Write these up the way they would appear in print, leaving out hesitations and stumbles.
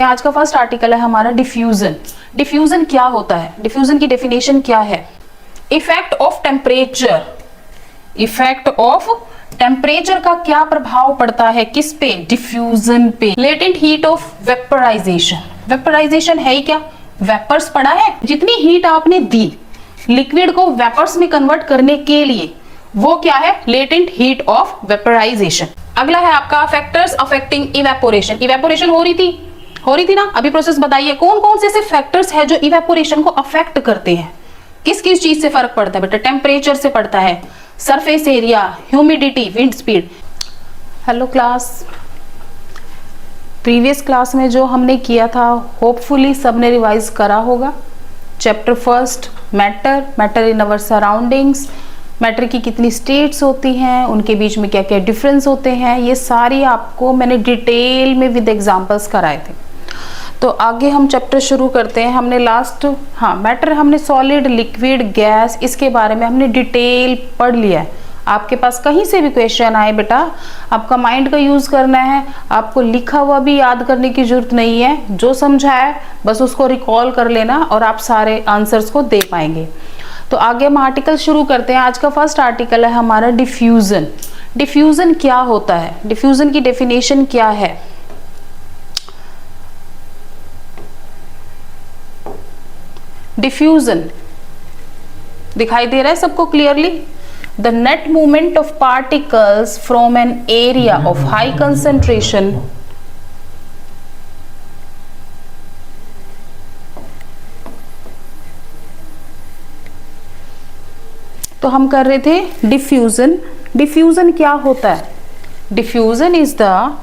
आज का first article है हमारा डिफ्यूजन। डिफ्यूजन क्या होता है, डिफ्यूजन की डेफिनेशन क्या है? Effect of temperature. Effect of temperature का क्या प्रभाव पड़ता है किस पे? डिफ्यूजन पे। Latent heat of vaporisation. Vaporisation है ही क्या? वेपर्स पड़ा है, जितनी हीट आपने दी लिक्विड को वेपर्स में कन्वर्ट करने के लिए, वो क्या है? Latent heat of vaporisation. अगला है आपका फैक्टर्स अफेक्टिंग इवेपोरेशन। इवेपोरेशन हो रही थी ना, अभी प्रोसेस बताइए कौन कौन से ऐसे फैक्टर्स है जो इवेपोरेशन को अफेक्ट करते हैं? किस किस चीज से फर्क पड़ता है बेटा? टेम्परेचर से पड़ता है, surface area, humidity, wind speed. Hello class, previous class में जो हमने किया था होपफुली सबने रिवाइज करा होगा। Chapter first matter, matter in our surroundings, matter की कितनी स्टेट्स होती हैं, उनके बीच में क्या क्या डिफरेंस होते हैं, ये सारी आपको मैंने डिटेल में विद एग्जांपल्स कराए थे। तो आगे हम चैप्टर शुरू करते हैं। हमने लास्ट मैटर हमने सॉलिड, लिक्विड, गैस, इसके बारे में हमने डिटेल पढ़ लिया है। आपके पास कहीं से भी क्वेश्चन आए बेटा, आपका माइंड का यूज करना है, आपको लिखा हुआ भी याद करने की जरूरत नहीं है, जो समझा है बस उसको रिकॉल कर लेना और आप सारे आंसर्स को दे पाएंगे। तो आगे हम आर्टिकल शुरू करते हैं। आज का फर्स्ट आर्टिकल है हमारा डिफ्यूजन। डिफ्यूजन क्या होता है, डिफ्यूजन की डेफिनेशन क्या है? डिफ्यूजन दिखाई दे रहा है सबको clearly? The net movement of particles from an area of high concentration तो हम कर रहे थे डिफ्यूजन। डिफ्यूजन क्या होता है? Diffusion is the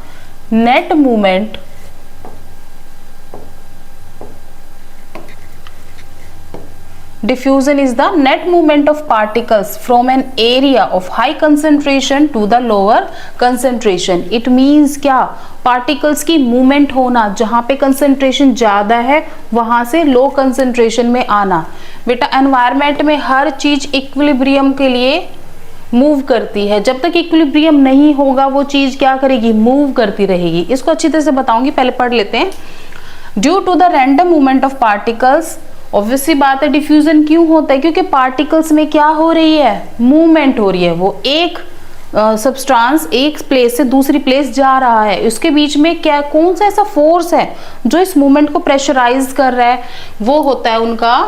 net movement diffusion is the net movement of particles from an area of high concentration to the lower concentration. It means क्या? Particles की मूवमेंट होना, जहां पे कंसेंट्रेशन ज्यादा है वहां से लो कंसेंट्रेशन में आना। बेटा एनवायरमेंट में हर चीज इक्विलिब्रियम के लिए मूव करती है, जब तक इक्विलिब्रियम नहीं होगा वो चीज क्या करेगी? मूव करती रहेगी। इसको अच्छी तरह से बताऊंगी, पहले पढ़ लेते हैं। Due to the random movement of particles, obviously बात है डिफ्यूजन क्यों होता है? क्योंकि पार्टिकल्स में क्या हो रही है? मूवमेंट हो रही है। वो एक सब्सटेंस एक प्लेस से दूसरी प्लेस जा रहा है, उसके बीच में क्या कौन सा ऐसा फोर्स है जो इस मूवमेंट को प्रेशराइज कर रहा है? वो होता है उनका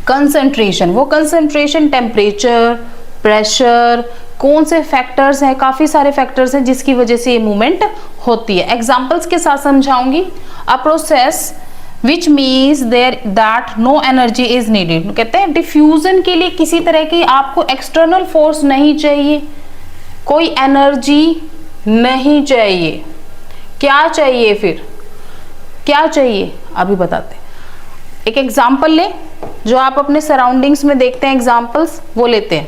कंसंट्रेशन। वो कंसंट्रेशन, टेम्परेचर, प्रेशर, कौन से फैक्टर्स हैं? काफी सारे फैक्टर्स हैं जिसकी वजह से ये मूवमेंट होती है। एग्जांपल्स के साथ समझाऊंगी। A process which means there that no energy is needed. कहते हैं डिफ्यूजन के लिए किसी तरह की आपको एक्सटर्नल फोर्स नहीं चाहिए, कोई एनर्जी नहीं चाहिए। क्या चाहिए फिर? क्या चाहिए अभी बताते हैं। एक एग्जाम्पल ले, जो आप अपने सराउंडिंग्स में देखते हैं एग्जाम्पल्स, वो लेते हैं।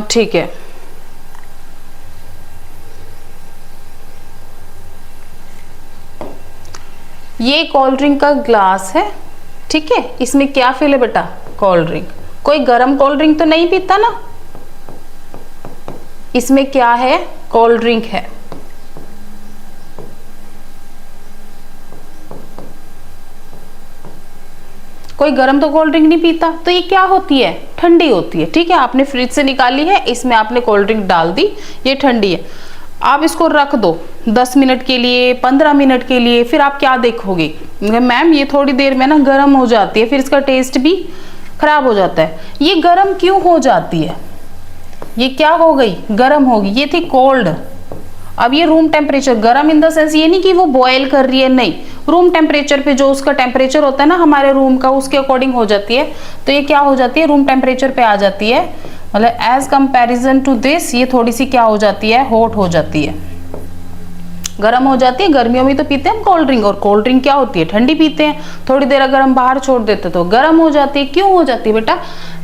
ठीक है, ये कोल्ड ड्रिंक का ग्लास है, ठीक है। इसमें क्या फिल है बेटा? Cold drink. कोई गर्म कोल्ड ड्रिंक तो नहीं पीता ना? इसमें क्या है? कोल्ड ड्रिंक है। कोई गर्म तो कोल्ड ड्रिंक नहीं पीता, तो ये क्या होती है? ठंडी होती है, ठीक है। आपने फ्रिज से निकाली है, इसमें आपने कोल्ड ड्रिंक डाल दी, ये ठंडी है। आप इसको रख दो 10 मिनट के लिए, 15 मिनट के लिए, फिर आप क्या देखोगे? मैम ये थोड़ी देर में ना गर्म हो जाती है, फिर इसका टेस्ट भी खराब हो जाता है। ये गर्म क्यों हो जाती है? ये क्या हो गई? गर्म होगी। ये थी कोल्ड। अब ये रूम टेम्परेचर, गर्म इन द सेंस ये नहीं कि वो बॉयल कर रही है, नहीं, रूम टेम्परेचर पे जो उसका टेम्परेचर होता है ना हमारे रूम का, उसके अकॉर्डिंग हो जाती है। तो ये क्या हो जाती है? रूम टेम्परेचर पे आ जाती है। मतलब एज कंपैरिजन टू दिस ये थोड़ी सी क्या हो जाती है? हॉट हो जाती है, गर्म हो जाती है। गर्मियों में तो पीते हैं हम कोल्ड ड्रिंक, और कोल्ड ड्रिंक क्या होती है? ठंडी पीते हैं। थोड़ी देर अगर हम बाहर छोड़ देते तो गर्म हो जाती है। क्यों हो जाती है बेटा?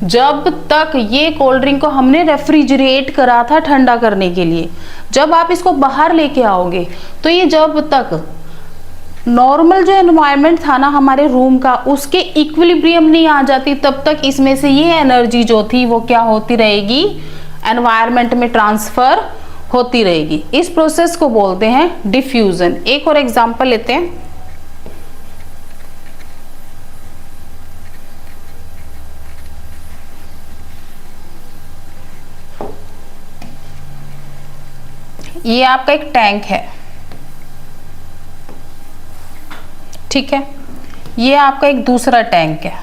जब तक ये कोल्ड ड्रिंक को हमने रेफ्रिजरेट करा था ठंडा करने के लिए, जब आप इसको बाहर लेके आओगे तो ये जब तक नॉर्मल जो एनवायरनमेंट था ना हमारे रूम का, उसके इक्विलिब्रियम नहीं आ जाती, तब तक इसमें से ये एनर्जी जो थी वो क्या होती रहेगी? एनवायरनमेंट में ट्रांसफर होती रहेगी। इस प्रोसेस को बोलते हैं डिफ्यूजन। एक और एग्जांपल लेते हैं। ये आपका एक टैंक है, ठीक है, ये आपका एक दूसरा टैंक है,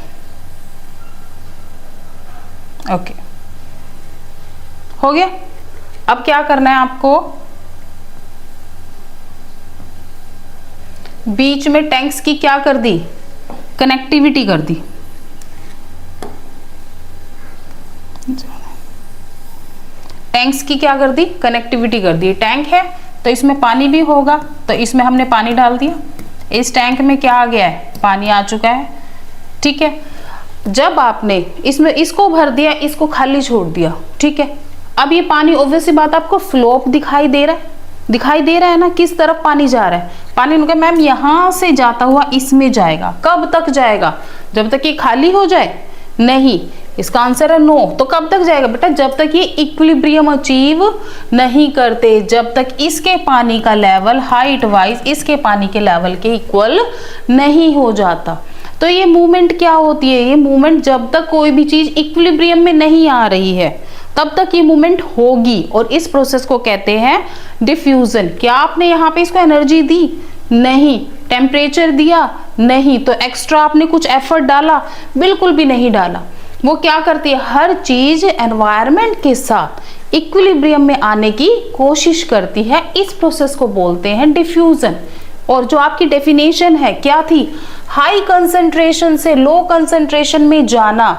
ओके, हो गया। अब क्या करना है आपको, बीच में टैंक्स की क्या कर दी, कनेक्टिविटी कर दी। टैंक्स की क्या कर दी, कनेक्टिविटी कर दी। टैंक है तो इसमें पानी भी होगा, तो इसमें हमने पानी डाल दिया, इस टैंक में क्या आ गया है, पानी आ चुका है, ठीक है। जब आपने इसमें इसको भर दिया, इसको खाली छोड़ दिया, ठीक है, अब ये पानी ऑब्वियसली बात आपको स्लोप दिखाई दे रहा है, दिखाई दे रहा है ना, किस तरफ पानी जा रहा है। पानी उनका मैम यहां से जाता हुआ इसमें जाएगा। कब तक जाएगा, जब तक ये खाली हो जाए, नहीं, इसका आंसर है नो। तो कब तक जाएगा बेटा, जब तक ये इक्विलिब्रियम अचीव नहीं करते, जब तक इसके पानी का लेवल हाइट वाइज इसके पानी के लेवल के इक्वल नहीं हो जाता। तो ये मूवमेंट क्या होती है, ये मूवमेंट जब तक कोई भी चीज इक्विलिब्रियम में नहीं आ रही है तब तक ये मूवमेंट होगी, और इस प्रोसेस को कहते हैं डिफ्यूजन। क्या आपने यहाँ पे इसको एनर्जी दी, नहीं, टेम्परेचर दिया, नहीं, तो एक्स्ट्रा आपने कुछ एफर्ट डाला, बिल्कुल भी नहीं डाला। वो क्या करती है, हर चीज एनवायरनमेंट के साथ इक्विलिब्रियम में आने की कोशिश करती है। इस प्रोसेस को बोलते हैं डिफ्यूजन। और जो आपकी डेफिनेशन है क्या थी, हाई कंसंट्रेशन से लो कंसंट्रेशन में जाना,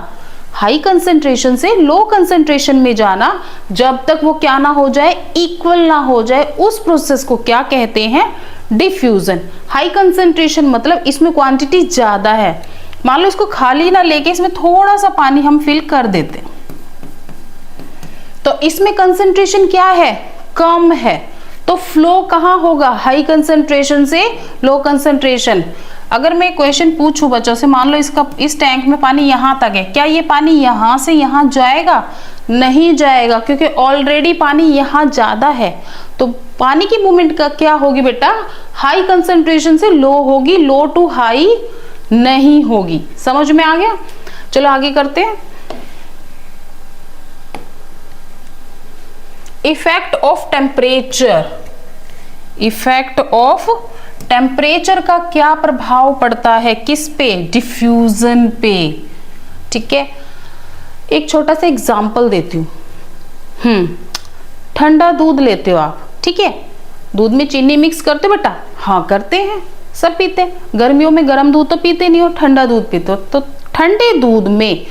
हाई कंसंट्रेशन से लो कंसंट्रेशन में जाना, जब तक वो क्या ना हो जाए, इक्वल ना हो जाए, उस प्रोसेस को क्या कहते हैं, डिफ्यूजन। हाई कंसंट्रेशन मतलब इसमें क्वांटिटी ज्यादा है, मान लो इसको खाली ना लेके इसमें थोड़ा सा पानी हम फिल कर देते, तो इसमें कंसंट्रेशन क्या है, कम है, तो फ्लो कहाँ होगा, हाई कंसंट्रेशन से लो कंसंट्रेशन। अगर मैं क्वेश्चन पूछूं बच्चों से, मान लो इसका इस टैंक में पानी यहां तक है, क्या ये पानी यहां से यहां जाएगा, नहीं जाएगा, क्योंकि ऑलरेडी पानी यहां ज्यादा है। तो पानी की मूवमेंट का क्या होगी बेटा, हाई कंसंट्रेशन से लो होगी, लो टू हाई नहीं होगी। समझ में आ गया, चलो आगे करते हैं। Effect of temperature, effect of temperature का क्या प्रभाव पड़ता है, किस पे, डिफ्यूजन पे, ठीक है। एक छोटा सा एग्जांपल देती हूं। ठंडा दूध लेते हो आप, ठीक है, दूध में चीनी मिक्स करते हो बेटा, हाँ करते हैं, सब पीते हैं। गर्मियों में गर्म दूध तो पीते नहीं हो, ठंडा दूध पीते हो। तो ठंडे दूध में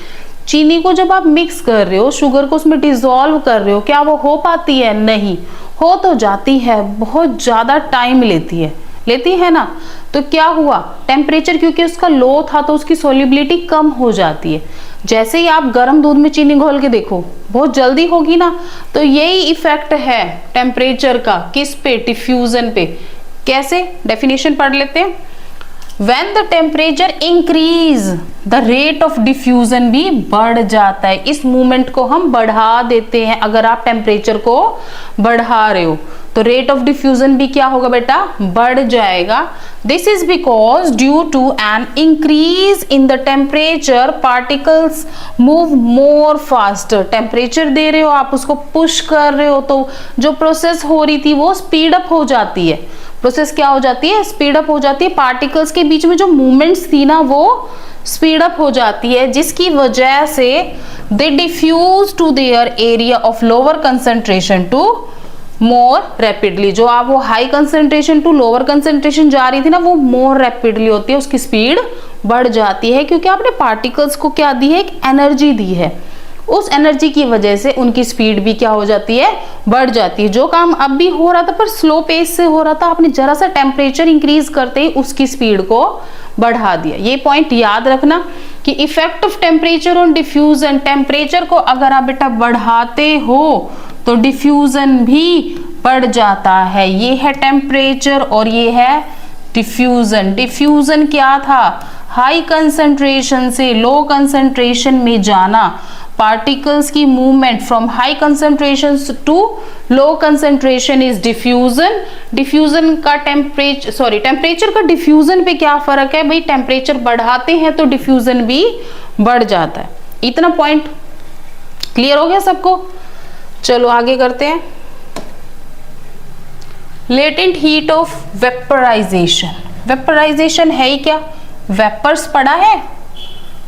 चीनी को जब आप मिक्स कर रहे हो, शुगर को उसमें डिसॉल्व कर रहे हो, क्या वो हो पाती है, नहीं, हो तो जाती है, बहुत ज्यादा टाइम लेती है ना। तो क्या हुआ, टेम्परेचर क्योंकि उसका लो था तो उसकी सोल्युबिलिटी कम हो जाती है। जैसे ही आप गर्म दूध में चीनी घोल के देखो, बहुत जल्दी होगी ना। तो यही इफेक्ट है टेम्परेचर का, किस पे, डिफ्यूजन पे। कैसे, डेफिनेशन पढ़ लेते हैं। When the temperature increase, the rate of diffusion भी बढ़ जाता है। इस मूवमेंट को हम बढ़ा देते हैं। अगर आप टेम्परेचर को बढ़ा रहे हो तो रेट ऑफ डिफ्यूजन भी क्या होगा बेटा, बढ़ जाएगा। This is because due to an increase in the temperature particles move more faster. Temperature दे रहे हो आप, उसको पुश कर रहे हो, तो जो प्रोसेस हो रही थी वो स्पीड अप हो जाती है। प्रोसेस क्या हो जाती है, स्पीड अप हो जाती है। पार्टिकल्स के बीच में जो मूवमेंट्स थी ना वो स्पीड अप हो जाती है, जिसकी वजह से they diffuse to their area of lower concentration to more rapidly. जो आप वो high concentration to lower concentration जा रही थी ना, वो मोर रैपिडली होती है, उसकी स्पीड बढ़ जाती है, क्योंकि आपने पार्टिकल्स को क्या दी है, एक एनर्जी दी है। उस एनर्जी की वजह से उनकी स्पीड भी क्या हो जाती है, बढ़ जाती है। जो काम अब भी हो रहा था पर स्लो पेस से हो रहा था, आपने जरा सा टेम्परेचर इंक्रीज करते ही उसकी स्पीड को बढ़ा दिया। ये पॉइंट याद रखना कि effect of temperature on diffusion, temperature को अगर आप बेटा बढ़ाते हो तो डिफ्यूजन भी बढ़ जाता है। ये है टेम्परेचर और ये है डिफ्यूजन। डिफ्यूजन क्या था, हाई कंसंट्रेशन से लो कंसंट्रेशन में जाना। पार्टिकल्स की movement from high concentration to low concentration is diffusion. Diffusion का टेम्परेचर का डिफ्यूजन पे क्या फर्क है भाई, टेम्परेचर बढ़ाते हैं तो डिफ्यूजन भी बढ़ जाता है। इतना पॉइंट क्लियर हो गया सबको? चलो आगे करते हैं। Latent heat of vaporisation. Vaporisation है ही क्या? वेपर्स पढ़ा है?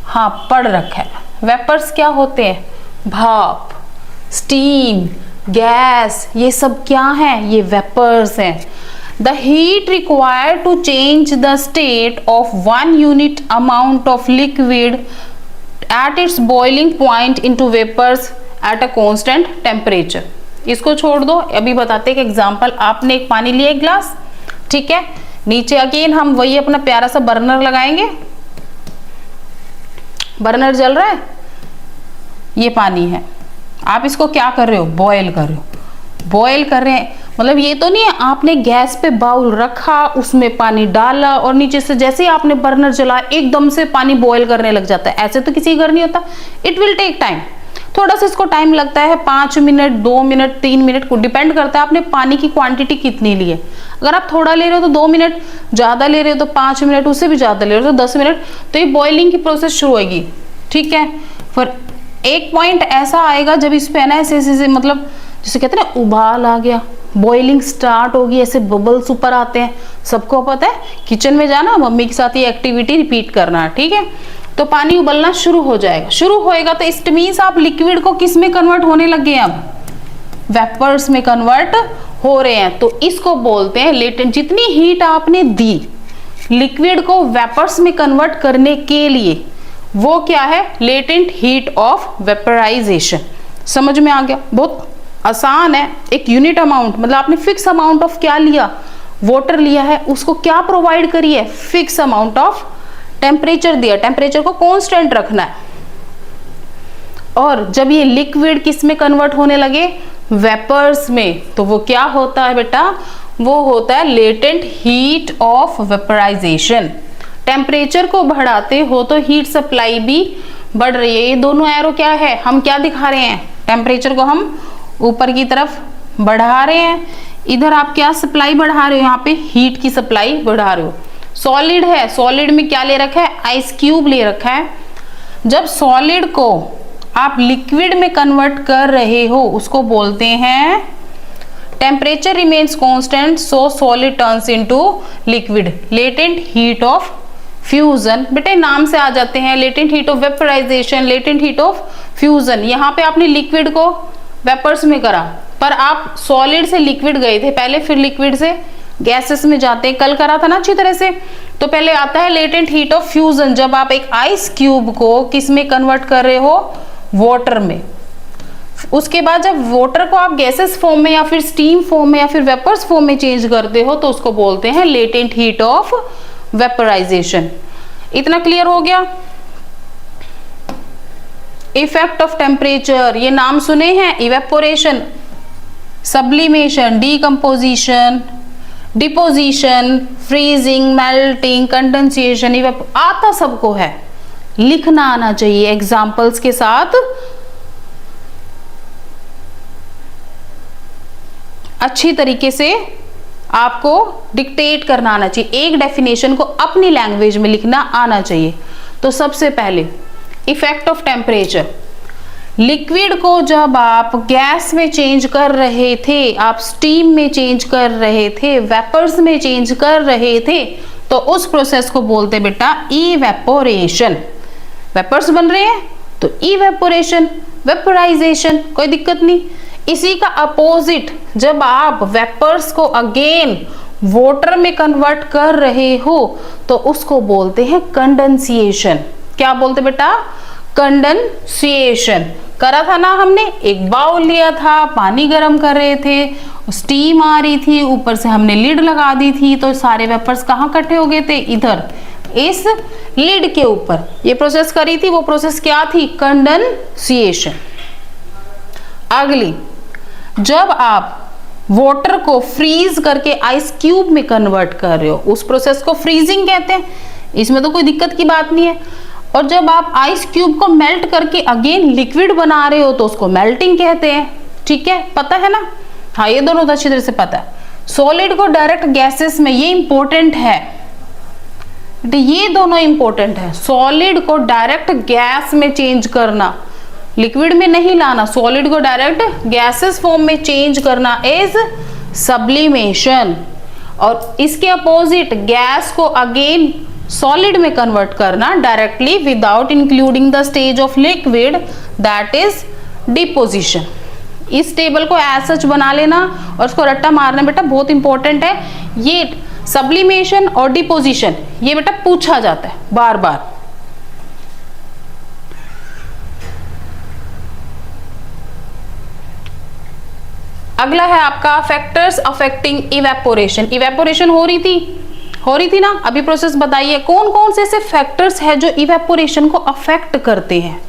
हाँ पढ़ रखा है। वेपर्स क्या होते हैं? भाप, स्टीम, गैस, ये सब क्या है? ये वेपर्स हैं। The heat required to change the state of 1 unit amount of liquid at its boiling point into vapours at a constant temperature. इसको छोड़ दो, अभी बताते हैं कि एग्जांपल। आपने एक पानी लिया, एक ग्लास, ठीक है, नीचे अगेन हम वही अपना प्यारा सा बर्नर लगाएंगे। बर्नर जल रहा है, ये पानी है, आप इसको क्या कर रहे हो? बॉयल कर रहे हो। बॉयल कर रहे हैं मतलब ये तो नहीं है आपने गैस पे बाउल रखा, उसमें पानी डाला और नीचे से जैसे ही आपने बर्नर चलाया एकदम से पानी बॉयल करने लग जाता है। ऐसे तो किसी घर नहीं होता। इट विल टेक टाइम, थोड़ा सा इसको टाइम लगता है, 5 मिनट, 2 मिनट, 3 मिनट को डिपेंड करता है आपने पानी की क्वांटिटी कितनी ली है। अगर आप थोड़ा ले रहे हो तो 2 मिनट, ज्यादा ले रहे हो तो 5 मिनट, उससे भी ज्यादा ले रहे हो तो 10 मिनट, तो ये बॉइलिंग की प्रोसेस शुरू होगी, ठीक है। फिर एक पॉइंट ऐसा आएगा जब इस पे ना ऐसे मतलब जैसे कहते हैं ना उबाल आ गया, बॉइलिंग स्टार्ट होगी, ऐसे बबल्स ऊपर आते हैं। सबको पता है, किचन में जाना, मम्मी के साथ ये एक्टिविटी रिपीट करना, ठीक है। तो पानी उबलना शुरू हो जाएगा, शुरू होएगा तो इट मींस आप लिक्विड को किस में कन्वर्ट होने लग गए? अब वेपर्स में कन्वर्ट हो रहे हैं। तो इसको बोलते हैं लेटेंट। जितनी हीट आपने दी लिक्विड को वेपर्स में कन्वर्ट करने के लिए, वो क्या है? Latent heat of vaporisation. समझ में आ गया? बहुत आसान है। एक यूनिट अमाउंट मतलब आपने फिक्स अमाउंट ऑफ क्या लिया? वाटर लिया है, उसको क्या प्रोवाइड करी है? फिक्स अमाउंट ऑफ टेम्परेचर दिया, टेम्परेचर को कांस्टेंट रखना है। और जब ये लिक्विड किस में कन्वर्ट होने लगे? वेपर्स में, तो वो क्या होता है बेटा? वो होता है latent heat of vaporisation. Temperature को बढ़ाते हो तो हीट सप्लाई भी बढ़ रही है। ये दोनों एरो क्या है? हम क्या दिखा रहे हैं? टेम्परेचर को हम ऊपर की तरफ बढ़ा रहे हैं, इधर आप क्या सप्लाई बढ़ा रहे हो? यहाँ पे हीट की सप्लाई बढ़ा रहे हो। सॉलिड है, सॉलिड में क्या ले रखा है? आइस क्यूब ले रखा है। जब सॉलिड को आप लिक्विड में कन्वर्ट कर रहे हो उसको बोलते हैं temperature remains constant so solid turns into liquid. Latent heat of fusion, बेटे नाम से आ जाते हैं, latent heat of vaporisation, latent heat of fusion. यहाँ पे आपने लिक्विड को वेपर्स में करा, पर आप सॉलिड से लिक्विड गए थे पहले, फिर लिक्विड से गैसेस में जाते हैं, कल करा था ना अच्छी तरह से। तो पहले आता है लेटेंट हीट ऑफ फ्यूजन, जब आप एक आइस क्यूब को किस में कन्वर्ट कर रहे हो? वाटर में। उसके बाद जब वाटर को आप गैसेस फॉर्म में या फिर स्टीम फॉर्म में या फिर वेपर्स फॉर्म में चेंज करते हो तो उसको बोलते हैं लेटेंट हीट ऑफ वेपराइजेशन। इतना क्लियर हो गया? इफेक्ट ऑफ टेम्परेचर, ये नाम सुने हैं? Evaporation, sublimation, decomposition, deposition, freezing, melting, condensation, आता सबको है, लिखना आना चाहिए एग्जाम्पल्स के साथ। अच्छी तरीके से आपको डिक्टेट करना आना चाहिए, एक डेफिनेशन को अपनी लैंग्वेज में लिखना आना चाहिए। तो सबसे पहले इफेक्ट ऑफ टेम्परेचर, लिक्विड को जब आप गैस में चेंज कर रहे थे, आप स्टीम में चेंज कर रहे थे, वेपर्स में चेंज कर रहे थे, तो उस प्रोसेस को बोलते बेटा इवेपोरेशन। वेपर्स बन रहे हैं तो इवेपोरेशन, वेपराइजेशन, कोई दिक्कत नहीं। इसी का अपोजिट, जब आप वेपर्स को अगेन वाटर में कन्वर्ट कर रहे हो तो उसको बोलते हैं कंडेंसिएशन। क्या बोलते बेटा? कंडेंसिएशन। करा था ना हमने, एक बाउल लिया था, पानी गर्म कर रहे थे, स्टीम आ रही थी, ऊपर से हमने लिड लगा दी थी, तो सारे वेपर्स कहाँ इकट्ठे हो गए थे? इधर, इस लिड के ऊपर। ये प्रोसेस करी थी, वो प्रोसेस क्या थी? कंडेंसिएशन। अगली, जब आप वाटर को फ्रीज करके आइस क्यूब में कन्वर्ट कर रहे हो, उस प्रोसेस को फ्रीजिंग कहते हैं। इसमें तो कोई दिक्कत की बात नहीं है। और जब आप आइस क्यूब को मेल्ट करके अगेन लिक्विड बना रहे हो तो उसको मेल्टिंग कहते हैं। ठीक है, पता है ना? हाँ, ये दोनों तो अच्छी तरह से पता है। सॉलिड को डायरेक्ट गैसेस में, ये इंपॉर्टेंट है, ये दोनों इंपॉर्टेंट है। सॉलिड को डायरेक्ट गैस में चेंज करना, लिक्विड में नहीं लाना, सॉलिड को डायरेक्ट गैसेस फॉर्म में चेंज करना इज सब्लिमेशन। और इसके अपोजिट गैस को अगेन सॉलिड में कन्वर्ट करना directly without including the stage of liquid, that is deposition. इस टेबल को एज सच बना लेना और उसको रट्टा मारना बेटा बहुत इंपॉर्टेंट है। ये सब्लिमेशन और डिपोजिशन ये बेटा पूछा जाता है बार बार। अगला है आपका फैक्टर्स अफेक्टिंग इवेपोरेशन। इवेपोरेशन हो रही थी ना? अभी प्रोसेस बताइए कौन कौन से ऐसे फैक्टर्स है जो इवेपोरेशन को अफेक्ट करते हैं।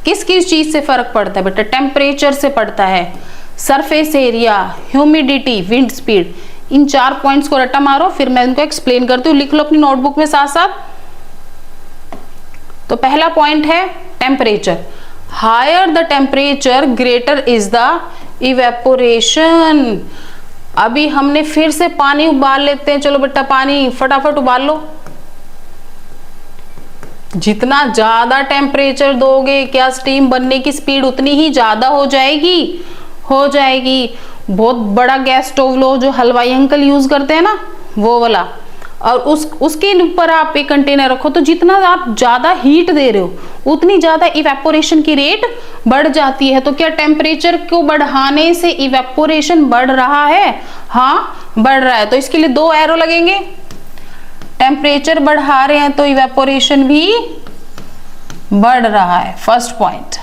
किस किस चीज से फर्क पड़ता है बेटा? टेम्परेचर से पड़ता है, surface area, humidity, wind speed. इन 4 पॉइंट्स को रट्टा मारो, फिर मैं इनको एक्सप्लेन करती हूँ, लिख लो अपनी नोटबुक में साथ साथ। तो पहला पॉइंट है temperature. Higher the temperature greater is the evaporation. अभी हमने फिर से पानी उबाल लेते हैं, चलो बेटा पानी फटाफट उबाल लो। जितना ज्यादा टेम्परेचर दोगे क्या स्टीम बनने की स्पीड उतनी ही ज्यादा हो जाएगी। बहुत बड़ा गैस स्टोव लो जो हलवाई अंकल यूज करते हैं ना, वो वाला, और उसके ऊपर आप एक कंटेनर रखो, तो जितना आप ज्यादा हीट दे रहे हो उतनी ज्यादा इवेपोरेशन की रेट बढ़ जाती है। तो क्या टेम्परेचर को बढ़ाने से इवेपोरेशन बढ़ रहा है? हाँ, बढ़ रहा है। तो इसके लिए 2 एरो लगेंगे। टेम्परेचर बढ़ा रहे हैं तो इवेपोरेशन भी बढ़ रहा है, फर्स्ट पॉइंट।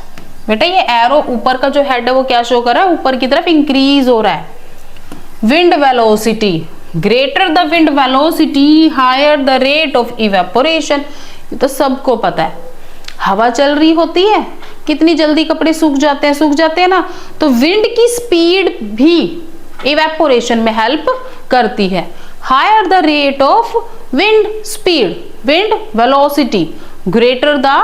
बेटा ये एरो ऊपर का जो हेड है वो क्या शो कर रहा है? ऊपर की तरफ इंक्रीज हो रहा है। Wind velocity, greater the wind velocity higher the rate of evaporation. ये तो सबको पता है। हवा चल रही होती है, कितनी जल्दी कपड़े सूख जाते हैं ना। तो विंड की स्पीड भी इवेपोरेशन में हेल्प करती है। Higher the rate of wind speed, wind velocity, greater the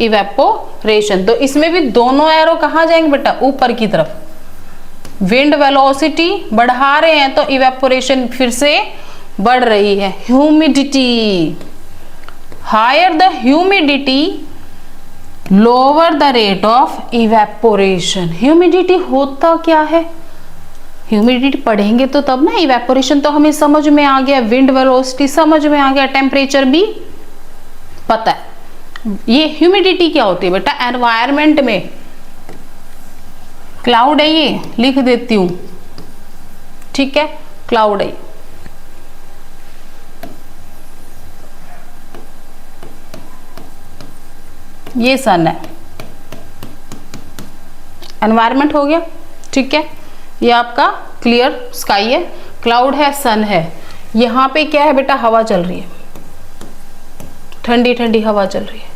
evaporation. तो इसमें भी दोनों एरो कहाँ जाएंगे बेटा? ऊपर की तरफ। विंड वेलोसिटी बढ़ा रहे हैं तो इवेपोरेशन फिर से बढ़ रही है। Humidity, higher the humidity lower the rate of evaporation. Humidity होता क्या है? ह्यूमिडिटी पढ़ेंगे तो तब ना। इवेपोरेशन तो हमें समझ में आ गया, विंड वेलोसिटी समझ में आ गया, टेम्परेचर भी पता है। ये ह्यूमिडिटी क्या होती है बेटा? एनवायरमेंट में क्लाउड है, ये लिख देती हूं, ठीक है, क्लाउड है। ये सन है, एनवायरमेंट हो गया, ठीक है। ये आपका क्लियर स्काई है, क्लाउड है, सन है। यहाँ पे क्या है बेटा? हवा चल रही है, ठंडी ठंडी हवा चल रही है।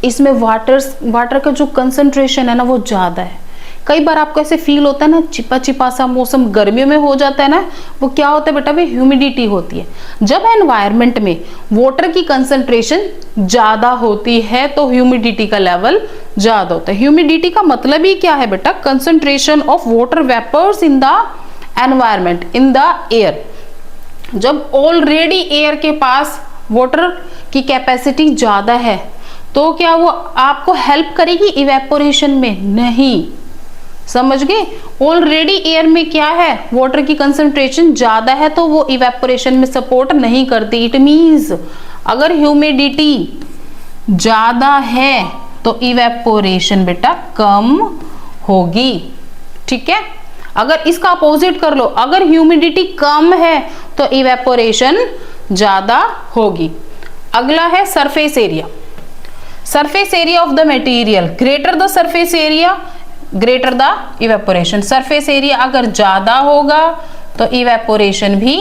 इसमें वाटर का जो कंसंट्रेशन है ना वो ज्यादा है। कई बार आपको ऐसे फील होता है ना, चिपा चिपा सा मौसम गर्मियों में हो जाता है ना, वो क्या होता है बेटा? भाई ह्यूमिडिटी होती है। जब एनवायरनमेंट में वाटर की कंसंट्रेशन ज्यादा होती है तो ह्यूमिडिटी का लेवल ज्यादा होता है। ह्यूमिडिटी का मतलब ही क्या है बेटा? Concentration of water vapours in the environment, in the air. जब ऑलरेडी एयर के पास वाटर की कैपेसिटी ज्यादा है तो क्या वो आपको हेल्प करेगी इवेपोरेशन में? नहीं, समझ गए? ऑलरेडी एयर में क्या है? वाटर की कंसंट्रेशन ज्यादा है तो वो इवेपोरेशन में सपोर्ट नहीं करती। इट मींस अगर ह्यूमिडिटी ज्यादा है तो इवेपोरेशन बेटा कम होगी, ठीक है। अगर इसका अपोजिट कर लो, अगर ह्यूमिडिटी कम है तो इवेपोरेशन ज्यादा होगी। अगला है surface area. Surface area of the material, greater the surface area greater the evaporation. Surface area अगर ज्यादा होगा तो इवेपोरेशन भी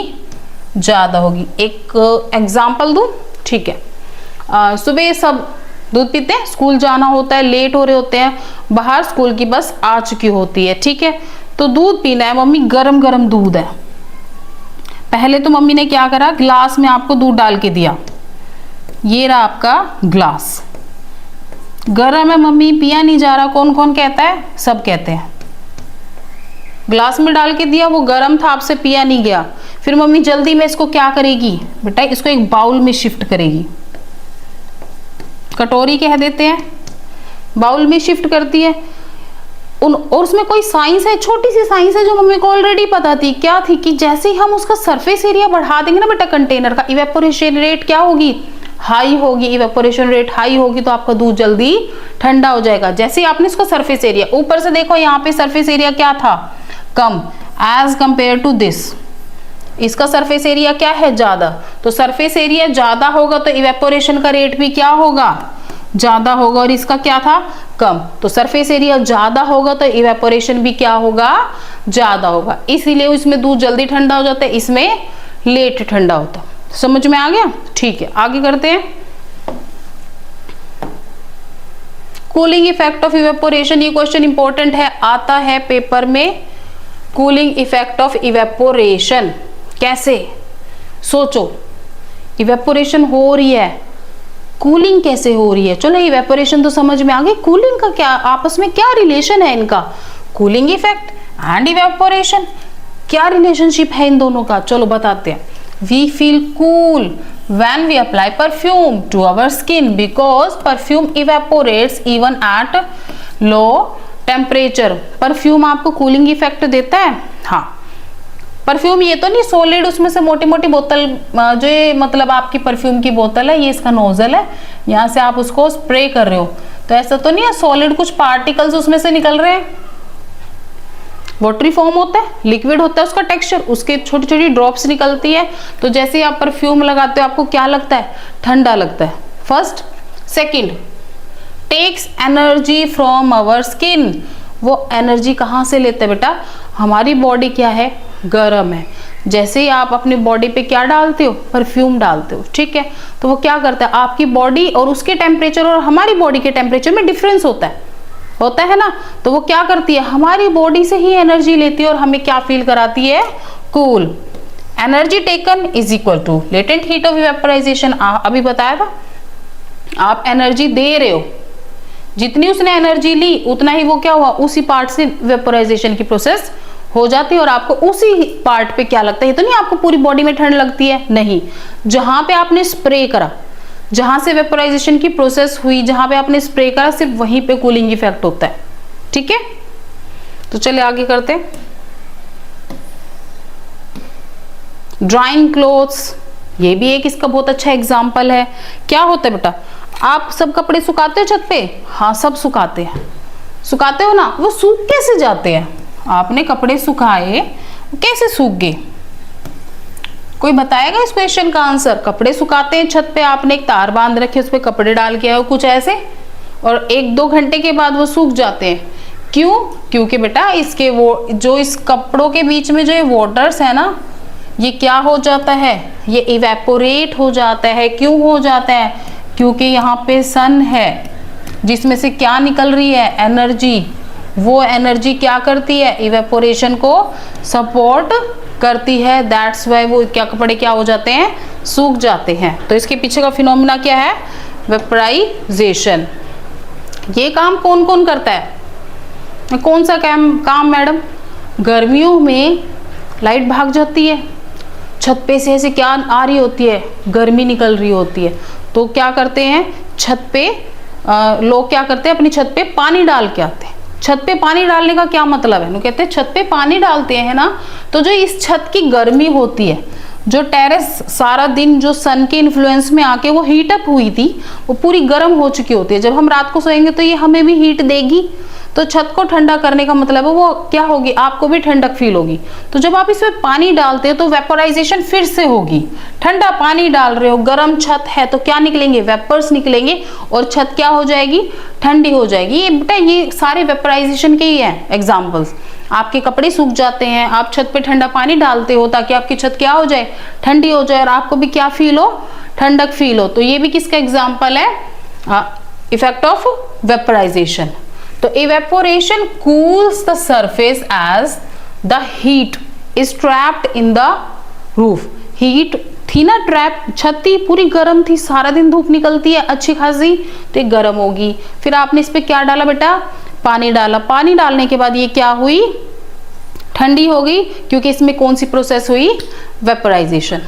ज्यादा होगी। एक एग्जांपल दूं, ठीक है। सुबह सब दूध पीते हैं, स्कूल जाना होता है, लेट हो रहे होते हैं, बाहर स्कूल की बस आ चुकी होती है, ठीक है। तो दूध पीना है, मम्मी गरम गरम दूध है। पहले तो मम्मी ने क्या करा, ग्लास में आपको दूध डाल के दिया। ये रहा आपका ग्लास, गर्म है मम्मी, पिया नहीं जा रहा, कौन कौन कहता है? सब कहते हैं। ग्लास में डाल के दिया, वो गर्म था, आपसे पिया नहीं गया, फिर मम्मी जल्दी में इसको क्या करेगी बेटा? इसको एक बाउल में शिफ्ट करेगी, कटोरी कह देते हैं, बाउल में शिफ्ट करती है। और उसमें कोई साइंस है, छोटी सी साइंस है जो मम्मी को ऑलरेडी पता थी। क्या थी कि जैसे ही हम उसका सरफेस एरिया बढ़ा देंगे ना बेटा कंटेनर का, इवेपोरेशन रेट क्या होगी? हाई होगी। इवेपोरेशन रेट हाई होगी तो आपका दूध जल्दी ठंडा हो जाएगा। जैसे ही आपने इसको सरफेस एरिया, ऊपर से देखो यहाँ पे सरफेस एरिया क्या था? कम, एज कंपेयर टू दिस। इसका सरफेस एरिया क्या है? ज्यादा। तो सरफेस एरिया ज्यादा होगा तो इवेपोरेशन का रेट भी क्या होगा? ज्यादा होगा। और इसका क्या था? कम। तो सरफेस एरिया ज्यादा होगा तो इवेपोरेशन भी क्या होगा? ज्यादा होगा। इसीलिए इसमें दूध जल्दी ठंडा हो जाता है, इसमें लेट ठंडा होता है। समझ में आ गया? ठीक है, आगे करते हैं। कूलिंग इफेक्ट ऑफ इवेपोरेशन, ये क्वेश्चन इंपॉर्टेंट है, आता है पेपर में। कूलिंग इफेक्ट ऑफ इवेपोरेशन कैसे? सोचो, इवेपोरेशन हो रही है, कूलिंग कैसे हो रही है? चलो इवेपोरेशन तो समझ में आ गई, कूलिंग का क्या, आपस में क्या रिलेशन है इनका? कूलिंग इफेक्ट एंड इवेपोरेशन, क्या रिलेशनशिप है इन दोनों का? चलो बताते हैं। We feel cool when we apply perfume to our skin because perfume evaporates even at low temperature। Perfume आपको कूलिंग इफेक्ट देता है? हाँ। परफ्यूम ये तो नहीं सॉलिड, उसमें से मोटी मोटी बोतल, जो ये मतलब आपकी परफ्यूम की बोतल है, ये इसका नोजल है, यहाँ से आप उसको स्प्रे कर रहे हो, तो ऐसा तो नहीं है सॉलिड, कुछ पार्टिकल्स उसमें से निकल रहे हैं। वाटरी फॉर्म होता है, लिक्विड होता है उसका टेक्सचर, उसके छोटी छोटी ड्रॉप्स निकलती है। तो जैसे ही आप परफ्यूम लगाते हो आपको क्या लगता है? ठंडा लगता है। First. Second, takes energy from our skin. वो एनर्जी कहाँ से लेते हैं बेटा? हमारी बॉडी क्या है? गर्म है। जैसे ही आप अपनी बॉडी पे क्या डालते हो? परफ्यूम डालते हो, ठीक है? तो वो क्या करता है, आपकी बॉडी और उसके टेम्परेचर और हमारी बॉडी के टेम्परेचर में डिफरेंस होता है ना? तो वो क्या करती है, हमारी बॉडी से ही एनर्जी लेती है और हमें क्या फील कराती है? Cool. Energy taken is equal to latent heat of evaporisation. अभी बताया था, आप एनर्जी दे रहे हो, जितनी उसने एनर्जी ली उतना ही वो क्या हुआ, उसी पार्ट से वेपोराइजेशन की प्रोसेस हो जाती है। और आपको उसी पार्ट पे क्या लगता है, ये तो नहीं आपको पूरी बॉडी में ठंड लगती है, नहीं। जहां पे आपने स्प्रे करा, जहां से वेपोराइजेशन की प्रोसेस हुई, जहां पे आपने स्प्रे करा, सिर्फ वहीं पे कूलिंग इफेक्ट होता है, ठीक है? तो चलिए आगे करते हैं। ड्राइंग क्लोथ्स, ये भी एक इसका बहुत अच्छा एग्जाम्पल है। क्या होता है बेटा, आप सब कपड़े सुखाते हो छत पे? हाँ, सब सुखाते हैं। सुखाते हो ना? वो सूख कैसे जाते हैं? आपने कपड़े सुखाए, कैसे सूख गए? कोई बताएगा इस क्वेश्चन का आंसर? कपड़े सुखाते हैं छत पे, आपने एक तार बांध रखे, उस पे कपड़े डाल के आए हो कुछ ऐसे, और 1-2 घंटे के बाद वो सूख जाते हैं। क्यों? क्योंकि बेटा इसके वो जो इस कपड़ों के बीच में जो ये वाटर्स है ना, ये क्या हो जाता है? ये इवेपोरेट हो जाता है। क्यों हो जाता है? क्योंकि यहाँ पे सन है जिसमें से क्या निकल रही है? एनर्जी। वो एनर्जी क्या करती है? इवेपोरेशन को सपोर्ट करती है। दैट्स वाई वो क्या कपड़े क्या हो जाते हैं? सूख जाते हैं। तो इसके पीछे का फिनोमिना क्या है? वेपोराइजेशन। ये काम कौन कौन करता है? कौन सा काम मैडम? गर्मियों में लाइट भाग जाती है, छत पे से ऐसे क्या आ रही होती है? गर्मी निकल रही होती है। तो क्या करते हैं, छत पे लोग क्या करते हैं, अपनी छत पे पानी डाल के आते हैं। छत पे पानी डालने का क्या मतलब है? कहते हैं छत पे पानी डालते हैं ना, तो जो इस छत की गर्मी होती है, जो टेरेस सारा दिन जो सन के इन्फ्लुएंस में आके वो हीट अप हुई थी, वो पूरी गर्म हो चुकी होती है। जब हम रात को सोएंगे तो ये हमें भी हीट देगी। तो छत को ठंडा करने का मतलब है वो क्या होगी, आपको भी ठंडक फील होगी। तो जब आप इसमें पानी डालते हो तो वेपोराइजेशन फिर से होगी। ठंडा पानी डाल रहे हो, गर्म छत है, तो क्या निकलेंगे? वेपर्स निकलेंगे और छत क्या हो जाएगी? ठंडी हो जाएगी। ये बेटा ये सारे वेपोराइजेशन के ही हैं एग्जाम्पल्स। आपके कपड़े सूख जाते हैं, आप छत पे ठंडा पानी डालते हो ताकि आपकी छत क्या हो जाए? ठंडी हो जाए और आपको भी क्या फील हो? ठंडक फील हो। तो ये भी किसका एग्जाम्पल है? Effect of vaporisation. तो evaporation cools the surface as the heat is trapped in the roof। Heat थी ना ट्रैप, छत थी पूरी गर्म थी, सारा दिन धूप निकलती है अच्छी खासी, तो ये गर्म होगी। फिर आपने इस पे क्या डाला बेटा, पानी डाला। पानी डालने के बाद ये क्या हुई, ठंडी हो गई, क्योंकि इसमें कौन सी प्रोसेस हुई, वेपोराइजेशन।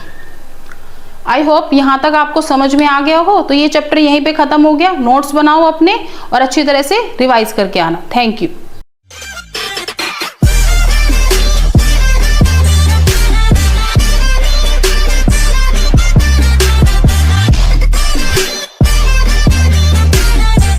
आई होप यहाँ तक आपको समझ में आ गया हो। तो ये चैप्टर यहीं पे खत्म हो गया। नोट्स बनाओ अपने और अच्छी तरह से रिवाइज करके आना। Thank you.